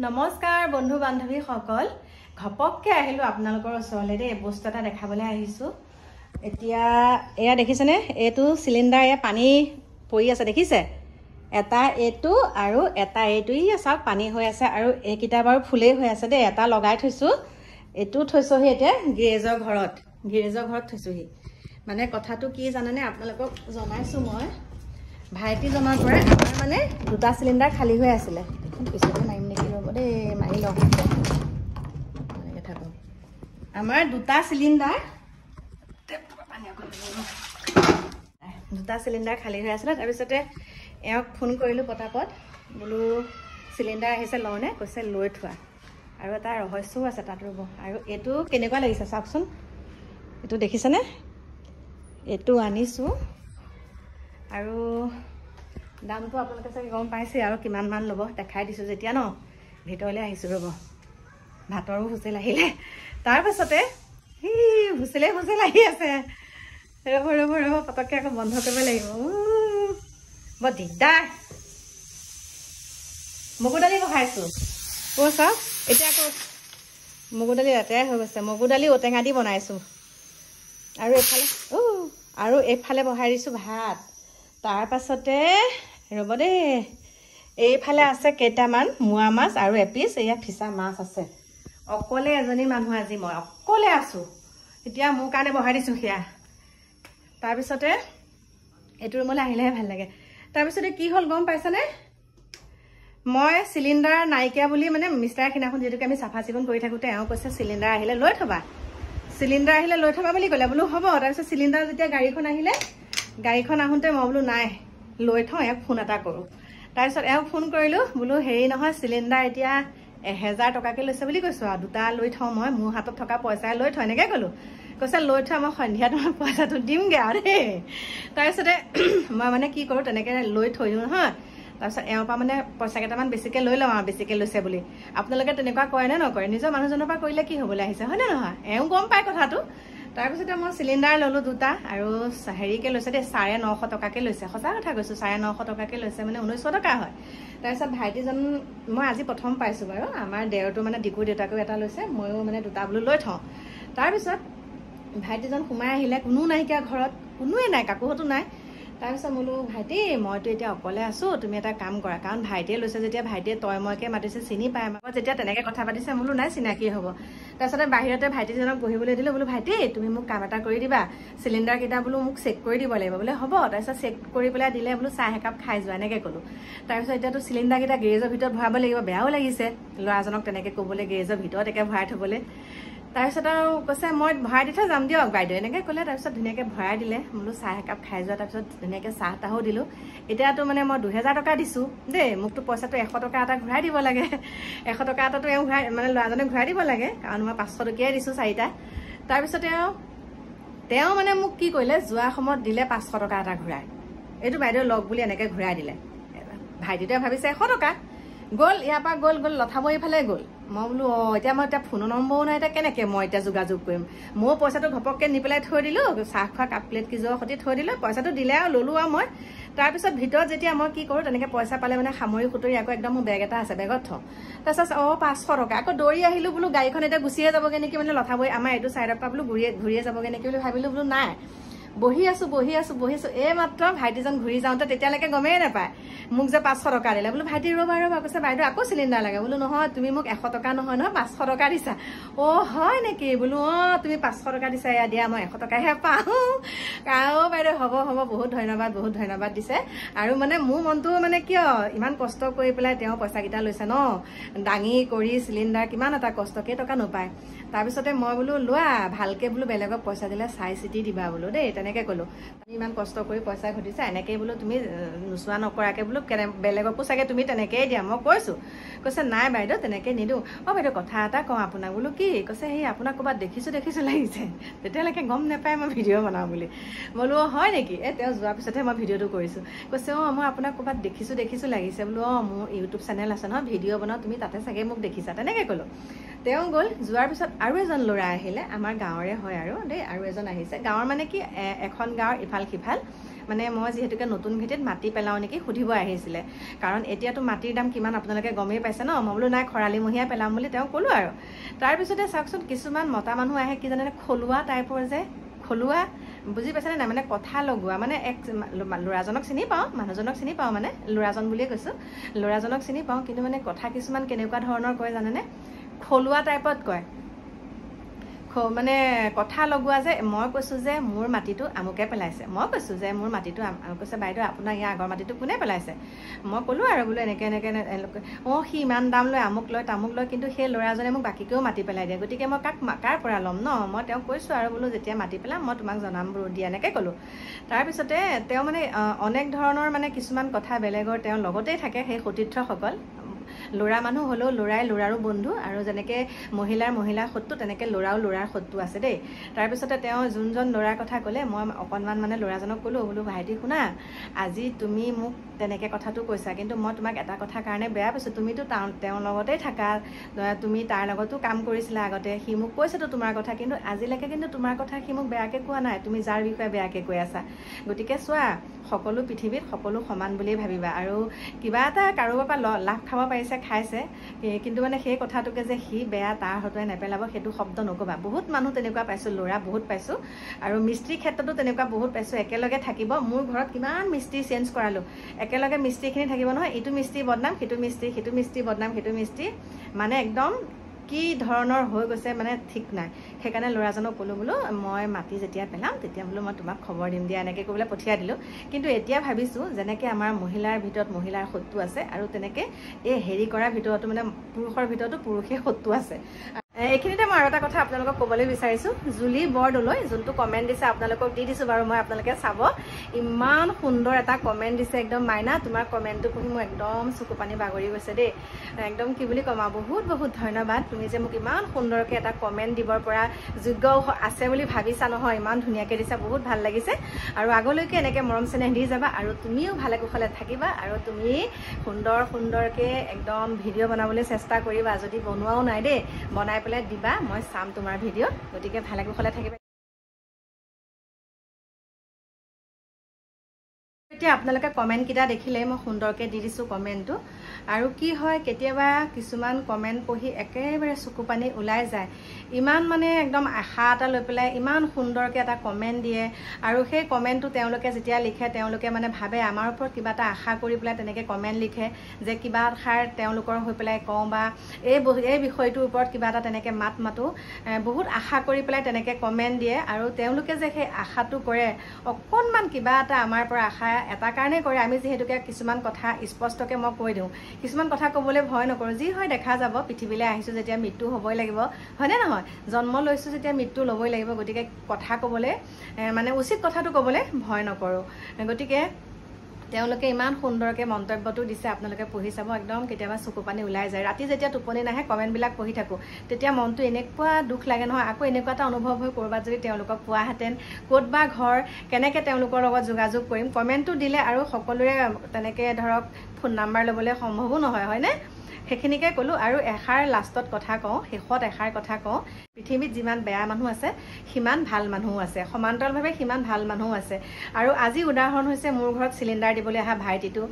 নমস্কাৰ বন্ধু বান্ধৱী সকল ঘপককে আহিলো আপোনালোকৰ ওচৰলৈ দে বস্তু এটা দেখাবলৈ আহিছো এতিয়া এয়া দেখিছেনে এটো সিলিন্ডাৰ এ পানী পৰি আছে দেখিছে এটা এটো আৰু এটা এটো ই সব পানী হৈ আছে আৰু একিটা বাৰু ফুলেই হৈ আছে দে এটা লগাই থৈছো এটো থৈছোহি এতিয়া গেৰেজৰ ঘৰত থৈছোহি মানে কথাটো কি জানেনে আপোনালোকক জনাইছো মই ভাইটি জনাৰ পৰা আমাৰ মানে দুটা সিলিন্ডাৰ খালি হৈ আছিল পিছতে মাৰিম নেকি ৰব দে মাৰি লওঁ এনেকৈ থাকো আমাৰ দুটা সিলিন্ডাৰ খালি হৈ আছিল তাৰপিছতে এওক ফোন কৰিলোঁ পটাপট বোলো সিলিন্ডাৰ আহিছে লওঁনে কৈছে লৈ থোৱা আৰু এটা ৰহস্যও আছে তাত ৰ'ব আৰু এইটো কেনেকুৱা লাগিছে চাওকচোন এইটো দেখিছেনে এইটো আনিছোঁ আৰু দামটো আপোনালোকে চাগে গম পাইছে আৰু কিমান মান ল'ব দেখাই দিছোঁ যেতিয়া ন ভিতৰলৈ আহিছোঁ ৰ'ব ভাতৰো হুচেল আহিলে তাৰপাছতে হুচেল আহি আছে ৰ'ব পটককৈ আকৌ বন্ধ কৰিব লাগিব বৰ দিগদাৰ মগু দালি বহাইছোঁ চাওক এতিয়া আকৌ মগু দালি লেতেৰাই হৈ গৈছে মগু দালি ঔটেঙা দি বনাইছোঁ আৰু এইফালে বহাই দিছোঁ ভাত তাৰপাছতে ৰ'ব দেই এইফালে আছে কেইটামান মোৱা মাছ আৰু এপিচ এয়া ফিছা মাছ আছে অকলে এজনী মানুহ আজি মই অকলে আছোঁ এতিয়া মোৰ কাৰণে বহাই দিছোঁ সেয়া তাৰপিছতে এইটো ৰুমলৈ আহিলেহে ভাল লাগে তাৰপিছতে কি হ'ল গম পাইছানে মই সিলিন্ডাৰ নাইকিয়া বুলি মানে মিষ্টাৰ খিনাখন যেহেতুকে আমি চাফা চিকুণ কৰি থাকোঁতে এওঁ কৈছে সিলিন্ডাৰ আহিলে লৈ থবা বুলি ক'লে বোলো হ'ব তাৰপিছত সিলিন্ডাৰ যেতিয়া গাড়ীখন আহোঁতে মই বোলো নাই লৈ থওঁ এওক ফোন এটা কৰোঁ তাৰপিছত এওক ফোন কৰিলোঁ বোলো হেৰি নহয় সিলিন্ডাৰ এতিয়া 1000 টকাকৈ লৈছে বুলি কৈছোঁ আৰু দুটা লৈ থওঁ মই মোৰ হাতত থকা পইচাই লৈ থওঁ এনেকৈ ক'লোঁ কৈছে লৈ থোৱা মই সন্ধিয়া তোমাৰ পইচাটো দিমগৈ আৰু দেই তাৰপিছতে মই মানে কি কৰোঁ তেনেকৈ লৈ থৈ দিওঁ নহয় তাৰপিছত এওঁৰ পৰা মানে পইচা কেইটামান বেছিকৈ লৈ লওঁ আৰু বেছিকৈ লৈছে বুলি আপোনালোকে তেনেকুৱা কৰে নে নকৰে নিজৰ মানুহজনৰ পৰা কৰিলে কি হ'বলৈ আহিছে হয়নে নহয় এওঁ গম পায় কথাটো তাৰপিছতে মই সিলিন্ডাৰ ল'লোঁ দুটা আৰু হেৰিকৈ লৈছে দেই 950 টকাকৈ লৈছে সঁচা কথা কৈছোঁ 950 টকাকৈ লৈছে মানে 1900 টকা হয় তাৰপিছত ভাইটিজন মই আজি প্ৰথম পাইছোঁ বাৰু আমাৰ দেওৰটো মানে ডিপু দেউতাকেও এটা লৈছে ময়ো মানে দুটা বোলো লৈ থওঁ তাৰপিছত ভাইটিজন সোমাই আহিলে কোনো নাইকিয়া ঘৰত কোনোৱে নাই কাকোহতো নাই তাৰপিছত বোলো ভাইটি মইতো এতিয়া অকলে আছোঁ তুমি এটা কাম কৰা কাৰণ ভাইটিয়ে লৈছে যেতিয়া ভাইটিয়ে তই মইকে মাতিছে চিনি পায় আমাক যেতিয়া তেনেকৈ কথা পাতিছে বোলো নাই চিনাকি হ'ব তাৰপিছতে বাহিৰতে ভাইটিজনক বহিবলৈ দিলোঁ বোলো ভাইটি তুমি মোক কাম এটা কৰি দিবা সিলিন্ডাৰকেইটা বোলো মোক চেক কৰি দিব লাগিব বোলে হ'ব তাৰপিছত চেক কৰি পেলাই দিলে বোলো চাহ একাপ খাই যোৱা এনেকৈ ক'লোঁ তাৰপিছত এতিয়াতো সিলিন্ডাৰকেইটা গেৰেজৰ ভিতৰত ভৰাব লাগিব বেয়াও লাগিছে ল'ৰাজনক তেনেকৈ ক'বলৈ গেৰেজৰ ভিতৰত একে ভৰাই থ'বলৈ তাৰপিছত আৰু কৈছে মই ভৰাই দি থৈ যাম দিয়ক বাইদেউ এনেকৈ ক'লে তাৰপিছত ধুনীয়াকৈ ভৰাই দিলে বোলো চাহ একাপ খাই যোৱা তাৰপিছত ধুনীয়াকৈ চাহ তাহো দিলোঁ এতিয়াতো মানে মই 2000 টকা দিছোঁ দেই মোকতো পইচাটো 100 টকা এটা ঘূৰাই দিব লাগে 100 টকা এটাতো এওঁ ঘূৰাই মানে ল'ৰাজনে ঘূৰাই দিব লাগে কাৰণ মই 500 টকীয়াই দিছোঁ 4টা তাৰপিছতে তেওঁ মানে মোক কি কৰিলে যোৱা সময়ত দিলে 500 টকা এটা ঘূৰাই এইটো বাইদেউ লগ বুলি এনেকৈ ঘূৰাই দিলে ভাইটিটোৱে ভাবিছে 100 টকা গ'ল ইয়াৰ পৰা গ'ল লঠাবৰী ফালে গ'ল মই বোলো এতিয়া মই এতিয়া ফোনৰ নম্বৰো নাই এতিয়া কেনেকৈ মই এতিয়া যোগাযোগ কৰিম মোৰ পইচাটো ঘপককৈ নি পেলাই থৈ দিলোঁ চাহ খোৱা কাপ প্লেট কিজোৰৰ সৈতে থৈ দিলোঁ পইচাটো দিলে আৰু ল'লোঁ আৰু মই তাৰপিছত ভিতৰত যেতিয়া মই কি কৰোঁ তেনেকৈ পইচা পালে মানে সামৰি সুতৰি আকৌ একদম মোৰ বেগ এটা আছে বেগত থওঁ তাৰপিছত 500 টকা আকৌ দৌৰি আহিলোঁ বোলো গাড়ীখন এতিয়া গুচিয়ে যাবগৈ নেকি মানে লঠাবৰী আমাৰ এইটো ছাইডৰ পৰা বোলো ঘূৰিয়ে যাবগৈ নেকি বুলি ভাবিলোঁ বোলো নাই বহি আছোঁ এই মাত্ৰ ভাইটিজন ঘূৰি যাওঁতে তেতিয়ালৈকে গমেই নাপায় মোক যে 500 টকা দিলে বোলো ভাইটি ৰ'বা কৈছে বাইদেউ আকৌ চিলিণ্ডাৰ লাগে বোলো নহয় তুমি মোক 100 টকা নহয় 500 টকা দিছা হয় নেকি বোলো তুমি 500 টকা দিছা এয়া দিয়া মই 100 টকাহে পাওঁ বাইদেউ হ'ব বহুত ধন্যবাদ দিছে আৰু মানে মোৰ মনটো মানে কিয় ইমান কষ্ট কৰি পেলাই তেওঁ পইচাকেইটা লৈছে ন দাঙি কৰি চিলিণ্ডাৰ কিমান এটা কষ্ট কেইটকা নোপায় তাৰপিছতে মই বোলো লোৱা ভালকৈ বোলো বেলেগক পইচা দিলে চাই চিতি দিবা বোলো দেই তেনেকৈ ক'লোঁ তুমি ইমান কষ্ট কৰি পইচা ঘটিছা এনেকৈ বোলো তুমি নোচোৱা নকৰাকৈ বোলো বেলেগকো চাগে তুমি তেনেকৈয়ে দিয়া মই কৈছে নাই বাইদেউ তেনেকৈ নিদিওঁ বাইদেউ কথা এটা কওঁ আপোনাক বোলো কি কৈছে সেই আপোনাক ক'ৰবাত দেখিছোঁ লাগিছে তেতিয়ালৈকে গম নাপায় মই ভিডিঅ' বনাওঁ বুলি বোলো হয় নেকি তেওঁ যোৱাৰ পিছতহে মই ভিডিঅ'টো কৰিছোঁ কৈছে মই আপোনাক ক'ৰবাত দেখিছোঁ লাগিছে বোলো মোৰ ইউটিউব চেনেল আছে নহয় ভিডিঅ' বনাওঁ তুমি তাতে চাগে মোক দেখিছা তেনেকৈ ক'লোঁ তেওঁ গ'ল যোৱাৰ পিছত আৰু এজন ল'ৰা আহিলে আমাৰ গাঁৱৰে হয় আৰু দেই আৰু এজন আহিছে গাঁৱৰ মানে কি এখন গাঁৱৰ ইফাল সিফাল মানে মই যিহেতুকে নতুন ভিত্তিত মাটি পেলাওঁ নেকি সুধিব আহিছিলে কাৰণ এতিয়াতো মাটিৰ দাম কিমান আপোনালোকে গমেই পাইছে ন মই বোলো নাই খৰালিমহীয়া পেলাম বুলি তেওঁ ক'লো আৰু তাৰপিছতে চাওকচোন কিছুমান মতা মানুহ আহে কি জানে খলুৱা টাইপৰ যে খলুৱা বুজি পাইছেনে নাই মানে কথা লগোৱা মানে এক ল'ৰাজনক চিনি পাওঁ মানুহজনক চিনি পাওঁ মানে ল'ৰাজন বুলিয়ে কৈছোঁ ল'ৰাজনক চিনি পাওঁ কিন্তু মানে কথা কিছুমান কেনেকুৱা ধৰণৰ কয় জানেনে খলুৱা টাইপত কয় মানে কথা লগোৱা যে মই কৈছোঁ যে মোৰ মাটিটো আমুকে পেলাইছে মই কৈছোঁ যে মোৰ মাটিটো কৈছে বাইদেউ আপোনাৰ ইয়াৰ আগৰ মাটিটো কোনে পেলাইছে মই ক'লোঁ আৰু বোলো এনেকৈ সি ইমান দাম লয় আমুক লয় তামুক লয় কিন্তু সেই ল'ৰাজনে মোক বাকীকেও মাটি পেলাই দিয়ে গতিকে মই কাৰ পৰা ল'ম ন মই তেওঁক কৈছোঁ আৰু বোলো যেতিয়া মাটি পেলাম মই তোমাক জনাম বোলো দিয়া এনেকৈ ক'লোঁ তাৰপিছতে তেওঁ মানে অনেক ধৰণৰ মানে কিছুমান কথা বেলেগৰ তেওঁৰ লগতেই থাকে সেই সতীৰ্থসকল ল'ৰা মানুহ হ'লেও ল'ৰাই ল'ৰাৰো বন্ধু আৰু যেনেকৈ মহিলাৰ শত্ৰু তেনেকৈ ল'ৰাও ল'ৰাৰ শত্ৰু আছে দেই তাৰপিছতে তেওঁ যোনজন ল'ৰাৰ কথা ক'লে মই অকণমান মানে ল'ৰাজনক ক'লোঁ বোলো ভাইটি শুনা আজি তুমি মোক তেনেকৈ কথাটো কৈছা কিন্তু মই তোমাক এটা কথা কাৰণে বেয়া পাইছোঁ তুমিতো তেওঁৰ লগতেই থাকা তুমি তাৰ লগতো কাম কৰিছিলা আগতে সি মোক কৈছেতো তোমাৰ কথা কিন্তু আজিলৈকে কিন্তু তোমাৰ কথা সি মোক বেয়াকৈ কোৱা নাই তুমি যাৰ বিষয়ে বেয়াকৈ কৈ আছা গতিকে চোৱা সকলো পৃথিৱীত সকলো সমান বুলিয়েই ভাবিবা আৰু কিবা এটা কাৰোবাৰ পৰা লাভ খাব পাৰিছে খাইছে কিন্তু মানে সেই কথাটোকে যে সি বেয়া তাৰ হতুৱাই নেপেলাব সেইটো শব্দ নক'বা বহুত মানুহ তেনেকুৱা পাইছোঁ ল'ৰা বহুত পাইছোঁ আৰু মিস্ত্ৰীৰ ক্ষেত্ৰতো তেনেকুৱা বহুত পাইছোঁ একেলগে থাকিব মোৰ ঘৰত কিমান মিস্ত্ৰী চেঞ্জ কৰালোঁ একেলগে মিস্ত্ৰীখিনি থাকিব নহয় ইটো মিস্ত্ৰী বদনাম সিটো মিস্ত্ৰী বদনাম সিটো মিস্ত্ৰী মানে একদম কি ধৰণৰ হৈ গৈছে মানে ঠিক নাই সেইকাৰণে ল'ৰাজনক ক'লোঁ বোলো মই মাটি যেতিয়া পেলাম তেতিয়া বোলো মই তোমাক খবৰ দিম দিয়া এনেকৈ ক'বলৈ পঠিয়াই দিলোঁ কিন্তু এতিয়া ভাবিছোঁ যেনেকৈ আমাৰ মহিলাৰ ভিতৰত মহিলাৰ শত্ৰু আছে আৰু তেনেকৈ এই হেৰি কৰাৰ ভিতৰতো মানে পুৰুষৰ ভিতৰতো পুৰুষে শত্ৰু আছে এইখিনিতে মই আৰু এটা কথা আপোনালোকক ক'বলৈ বিচাৰিছোঁ জুলি বৰদলৈ যোনটো কমেণ্ট দিছে আপোনালোকক দি দিছোঁ বাৰু মই আপোনালোকে চাব ইমান সুন্দৰ এটা কমেণ্ট দিছে একদম মাইনা তোমাৰ কমেণ্টটো পঢ়ি মোৰ একদম চকু পানী বাগৰি গৈছে দেই একদম কি বুলি ক'ম বহুত বহুত ধন্যবাদ তুমি যে মোক ইমান সুন্দৰকৈ এটা কমেণ্ট দিবৰ পৰা যোগ্য আছে বুলি ভাবিছা নহয় ইমান ধুনীয়াকৈ দিছা বহুত ভাল লাগিছে আৰু আগলৈকে এনেকৈ মৰম চেনেহ দি যাবা আৰু তুমিও ভালে কুশলে থাকিবা আৰু তুমি সুন্দৰকৈ একদম ভিডিঅ' বনাবলৈ চেষ্টা কৰিবা যদি বনোৱাও নাই দেই বনাই পেলাই দিবা মই চাম তোমাৰ ভিডিঅ' গতিকে ভালে কুশলে থাকিবা এতিয়া আপোনালোকে কমেণ্টকেইটা দেখিলে মই সুন্দৰকৈ দি দিছোঁ কমেণ্টটো আৰু কি হয় কেতিয়াবা কিছুমান কমেণ্ট পঢ়ি একেবাৰে চকু পানী ওলাই যায় ইমান মানে একদম আশা এটা লৈ পেলাই ইমান সুন্দৰকৈ এটা কমেণ্ট দিয়ে আৰু সেই কমেণ্টটো তেওঁলোকে যেতিয়া লিখে তেওঁলোকে মানে ভাবে আমাৰ ওপৰত কিবা এটা আশা কৰি পেলাই তেনেকৈ কমেণ্ট লিখে যে কিবা এষাৰ তেওঁলোকৰ হৈ পেলাই কওঁ বা এই বিষয়টোৰ ওপৰত কিবা এটা তেনেকৈ মাতো বহুত আশা কৰি পেলাই তেনেকৈ কমেণ্ট দিয়ে আৰু তেওঁলোকে যে সেই আশাটো কৰে অকণমান কিবা এটা আমাৰ পৰা আশা এটা কাৰণে কৰে আমি যিহেতুকে কিছুমান কথা স্পষ্টকৈ মই কৈ দিওঁ কিছুমান কথা ক'বলৈ ভয় নকৰোঁ যি হয় দেখা যাব পৃথিৱীলৈ আহিছোঁ যেতিয়া মৃত্যু হ'বই লাগিব হয়নে নহয় জন্ম লৈছোঁ যেতিয়া মৃত্যু ল'বই লাগিব গতিকে কথা ক'বলৈ মানে উচিত কথাটো ক'বলৈ ভয় নকৰোঁ গতিকে তেওঁলোকে ইমান সুন্দৰকৈ মন্তব্যটো দিছে আপোনালোকে পঢ়ি চাব একদম কেতিয়াবা চকু পানী ওলাই যায় ৰাতি যেতিয়া টোপনি নাহে কমেণ্টবিলাক পঢ়ি থাকোঁ তেতিয়া মনটো এনেকুৱা দুখ লাগে নহয় আকৌ এনেকুৱা এটা অনুভৱ হৈ ক'ৰবাত যদি তেওঁলোকক পোৱাহেঁতেন ক'ত বা ঘৰ কেনেকৈ তেওঁলোকৰ লগত যোগাযোগ কৰিম কমেণ্টটো দিলে আৰু সকলোৰে তেনেকৈ ধৰক ফোন নাম্বাৰ ল'বলৈ সম্ভৱো নহয় হয়নে সেইখিনিকে ক'লোঁ আৰু এষাৰ লাষ্টত কথা কওঁ শেষত এষাৰ কথা কওঁ পৃথিৱীত যিমান বেয়া মানুহ আছে সিমান ভাল মানুহো আছে সমান্তৰালভাৱে সিমান ভাল মানুহো আছে আৰু আজি উদাহৰণ হৈছে মোৰ ঘৰত চিলিণ্ডাৰ দিবলৈ অহা ভাইটিটো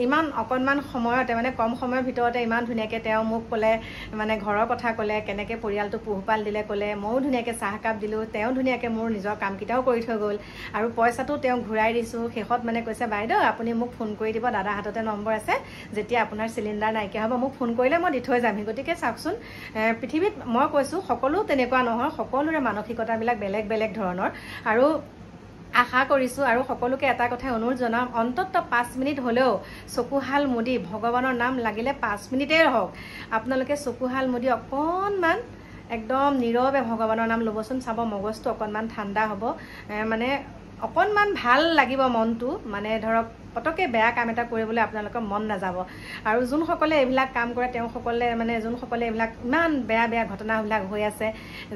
ইমান অকণমান সময়তে মানে কম সময়ৰ ভিতৰতে ইমান ধুনীয়াকৈ তেওঁ মোক ক'লে মানে ঘৰৰ কথা ক'লে কেনেকৈ পৰিয়ালটো পোহপাল দিলে ক'লে ময়ো ধুনীয়াকৈ চাহকাপ দিলোঁ তেওঁ ধুনীয়াকৈ মোৰ নিজৰ কামকেইটাও কৰি থৈ গ'ল আৰু পইচাটো তেওঁক ঘূৰাই দিছোঁ শেষত মানে কৈছে বাইদেউ আপুনি মোক ফোন কৰি দিব দাদা হাততে নম্বৰ আছে যেতিয়া আপোনাৰ চিলিণ্ডাৰ নাইকিয়া হ'ব মোক ফোন কৰিলে মই দি থৈ যামহি গতিকে চাওকচোন পৃথিৱীত মই কৈছোঁ সকলো তেনেকুৱা নহয় সকলোৰে মানসিকতাবিলাক বেলেগ বেলেগ ধৰণৰ আৰু আশা কৰিছোঁ আৰু সকলোকে এটা কথাই অনুৰোধ জনাম অন্ততঃ 5 মিনিট হ'লেও চকুহাল মুদি ভগৱানৰ নাম লাগিলে 5 মিনিটেই হওক আপোনালোকে চকুহাল মুদি অকণমান একদম নীৰৱে ভগৱানৰ নাম ল'বচোন চাব মগজটো অকণমান ঠাণ্ডা হ'ব মানে অকণমান ভাল লাগিব মনটো মানে ধৰক পটককৈ বেয়া কাম এটা কৰিবলৈ আপোনালোকৰ মন নাযাব আৰু যোনসকলে এইবিলাক কাম কৰে তেওঁসকলে মানে যোনসকলে এইবিলাক ইমান বেয়া বেয়া ঘটনাবিলাক হৈ আছে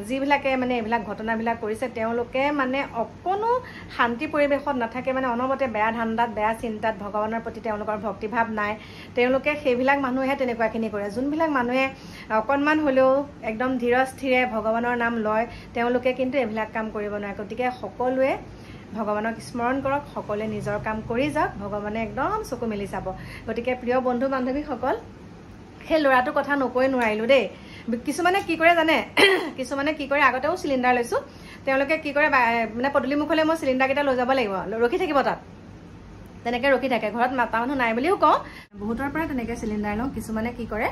যিবিলাকে মানে এইবিলাক ঘটনাবিলাক কৰিছে তেওঁলোকে মানে অকণো শান্তি পৰিৱেশত নাথাকে মানে অনবৰতে বেয়া ধান্দাত বেয়া চিন্তাত ভগৱানৰ প্ৰতি তেওঁলোকৰ ভক্তিভাৱ নাই তেওঁলোকে সেইবিলাক মানুহে তেনেকুৱাখিনি কৰে যোনবিলাক মানুহে অকণমান হ'লেও একদম ধীৰস্থিৰে ভগৱানৰ নাম লয় তেওঁলোকে কিন্তু এইবিলাক কাম কৰিব নোৱাৰে গতিকে সকলোৱে ভগৱানক স্মৰণ কৰক সকলোৱে নিজৰ কাম কৰি যাওক ভগৱানে একদম চকু মেলি চাব গতিকে প্ৰিয় বন্ধু বান্ধৱীসকল সেই ল'ৰাটোৰ কথা নকৈ নোৱাৰিলোঁ দেই কিছুমানে কি কৰে জানে কিছুমানে কি কৰে আগতেও চিলিণ্ডাৰ লৈছোঁ তেওঁলোকে কি কৰে মানে পদূলিমুখলৈ মই চিলিণ্ডাৰকেইটা লৈ যাব লাগিব ৰখি থাকিব তাত তেনেকৈ ৰখি থাকে ঘৰত মাতা মানুহ নাই বুলিও কওঁ বহুতৰ পৰা তেনেকৈ চিলিণ্ডাৰ লওঁ কিছুমানে কি কৰে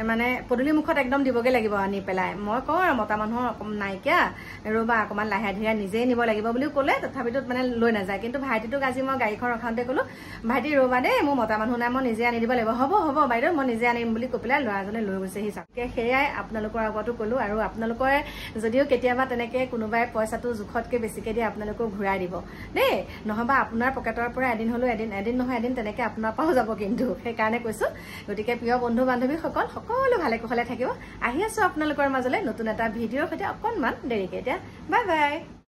মানে পদূলিমুখত একদম দিবগৈ লাগিব আনি পেলাই মই কওঁ আৰু মতা মানুহৰ নাইকিয়া ৰ'বা অকণমান লাহে ধীৰে নিজেই নিব লাগিব বুলিও ক'লে তথাপিতো মানে লৈ নাযায় কিন্তু ভাইটিটোক আজি মই গাড়ীখন ৰখাওঁতে ক'লোঁ ভাইটি ৰ'বা দেই মোৰ মতা মানুহ নাই মই নিজে আনি দিব লাগিব হ'ব হ'ব বাইদেউ মই নিজে আনিম বুলি কৈ পেলাই ল'ৰাজনে লৈ গৈছেহি চাওকে সেয়াই আপোনালোকৰ আগতো ক'লোঁ আৰু আপোনালোকৰ যদিও কেতিয়াবা তেনেকৈ কোনোবাই পইচাটো জোখতকৈ বেছিকৈ দিয়ে আপোনালোকেও ঘূৰাই দিব দেই নহ'বা আপোনাৰ পকেটৰ পৰা এদিন হ'লেও এদিন নহয় এদিন তেনেকৈ আপোনাৰ পৰাও যাব কিন্তু সেইকাৰণে কৈছোঁ গতিকে প্ৰিয় বন্ধু বান্ধৱীসকল সকলো ভালে কুশলে থাকিব আহি আছোঁ আপোনালোকৰ মাজলৈ নতুন এটা ভিডিঅ'ৰ সৈতে অকণমান দেৰিকৈ এতিয়া বাই বাই